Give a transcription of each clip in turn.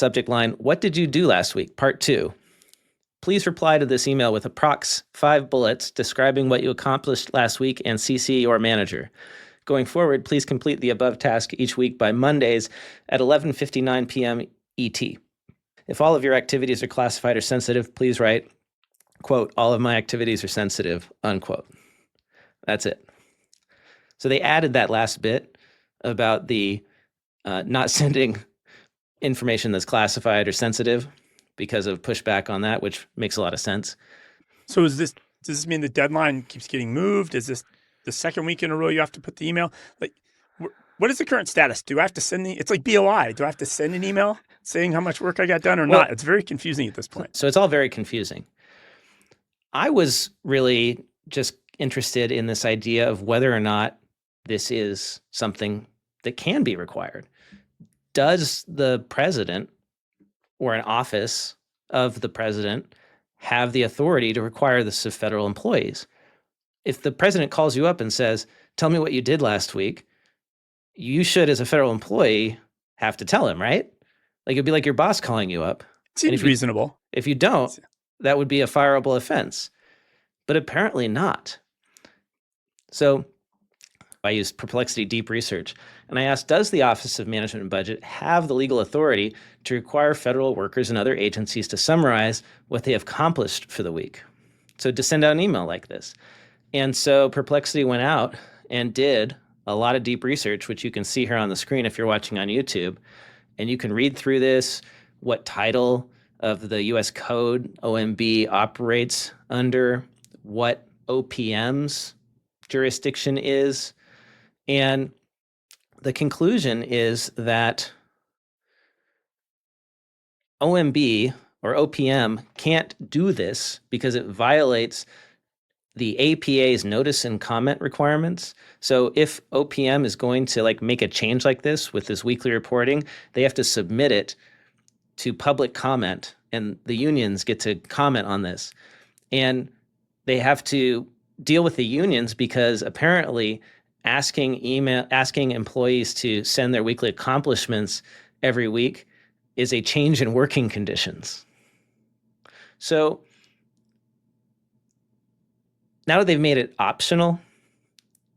Subject line, what did you do last week? Part 2. Please reply to this email with approx 5 bullets describing what you accomplished last week and CC your manager. Going forward, please complete the above task each week by Mondays at 11:59 p.m. ET. If all of your activities are classified or sensitive, please write, quote, all of my activities are sensitive, unquote. That's it. So they added that last bit about the not sending information that's classified or sensitive because of pushback on that, which makes a lot of sense. So does this mean the deadline keeps getting moved? Is this the second week in a row you have to put the email? Like, what is the current status? Do I have to send it's like BOI. Do I have to send an email saying how much work I got done or not? It's very confusing at this point. So it's all very confusing. I was really just interested in this idea of whether or not this is something that can be required. Does the president or an office of the president have the authority to require this of federal employees? If the president calls you up and says, tell me what you did last week, you should, as a federal employee, have to tell him, right? Like, it'd be like your boss calling you up. Seems reasonable. If you don't, that would be a fireable offense. But apparently not. So I used Perplexity Deep Research, and I asked, does the Office of Management and Budget have the legal authority to require federal workers and other agencies to summarize what they have accomplished for the week? So to send out an email like this. And so Perplexity went out and did a lot of deep research, which you can see here on the screen if you're watching on YouTube. And you can read through this, what title of the U.S. Code OMB operates under, what OPM's jurisdiction is. And the conclusion is that OMB or OPM can't do this because it violates the APA's notice and comment requirements. So if OPM is going to make a change like this with this weekly reporting, they have to submit it to public comment, and the unions get to comment on this. And they have to deal with the unions because apparently asking employees to send their weekly accomplishments every week is a change in working conditions. So now that they've made it optional,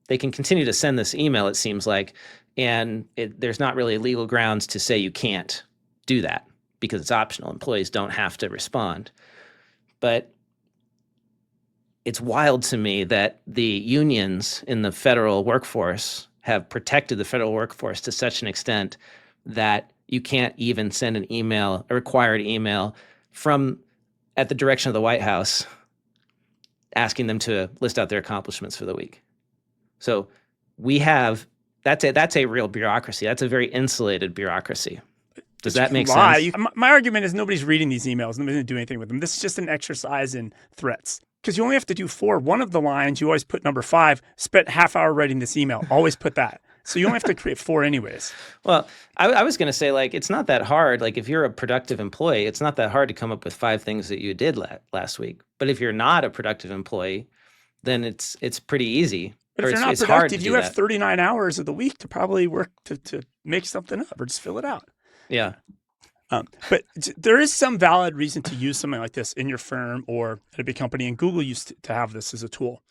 they can continue to send this email, it seems like, and there's not really legal grounds to say you can't do that because it's optional. Employees don't have to respond. But it's wild to me that the unions in the federal workforce have protected the federal workforce to such an extent that you can't even send an email, a required email at the direction of the White House asking them to list out their accomplishments for the week. So that's a real bureaucracy. That's a very insulated bureaucracy. Does that make sense? My argument is nobody's reading these emails. Nobody's going to do anything with them. This is just an exercise in threats. Because you only have to do 4. One of the lines, you always put number 5, spent half hour writing this email. Always put that. So you only have to create 4 anyways. Well, I was going to say, it's not that hard. If you're a productive employee, it's not that hard to come up with 5 things that you did last week. But if you're not a productive employee, then it's pretty easy. But if you're not productive, you have 39 hours of the week to probably work to make something up or just fill it out. Yeah. But there is some valid reason to use something like this in your firm or at a big company. And Google used to have this as a tool.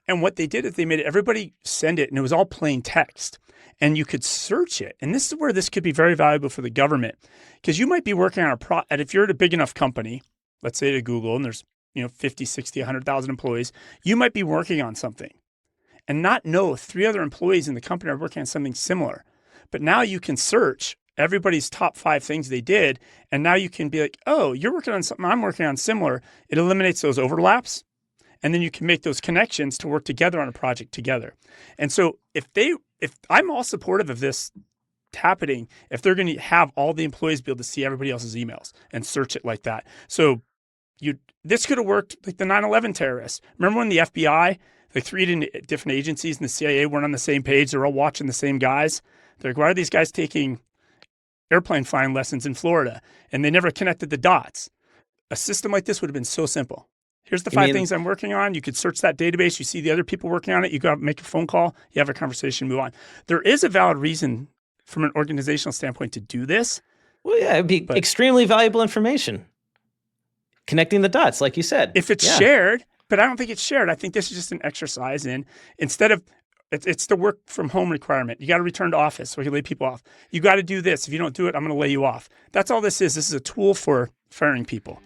And what they did is they made everybody send it, and it was all plain text. And you could search it. And this is where this could be very valuable for the government. Because you might be working on and if you're at a big enough company, let's say at Google, and there's 50, 60, 100,000 employees, you might be working on something and not know 3 other employees in the company are working on something similar. But now you can search everybody's top 5 things they did. And now you can be like, oh, you're working on something I'm working on similar. It eliminates those overlaps. And then you can make those connections to work together on a project together. And so if I'm all supportive of this happening, if they're going to have all the employees be able to see everybody else's emails and search it like that. So this could have worked like the 9/11 terrorists. Remember when the FBI, 3 different agencies and the CIA weren't on the same page? They're all watching the same guys. They're like, why are these guys taking airplane flying lessons in Florida? And they never connected the dots. A system like this would have been so simple. Here's the 5 things I'm working on. You could search that database. You see the other people working on it. You go make a phone call. You have a conversation, move on. There is a valid reason from an organizational standpoint to do this, Well, yeah, it'd be But- extremely valuable information. Connecting the dots, like you said. If it's Yeah. shared, but I don't think it's shared. I think this is just an exercise in, instead of, it's the work from home requirement. You got to return to office so we can lay people off. You got to do this. If you don't do it, I'm going to lay you off. That's all this is. This is a tool for firing people.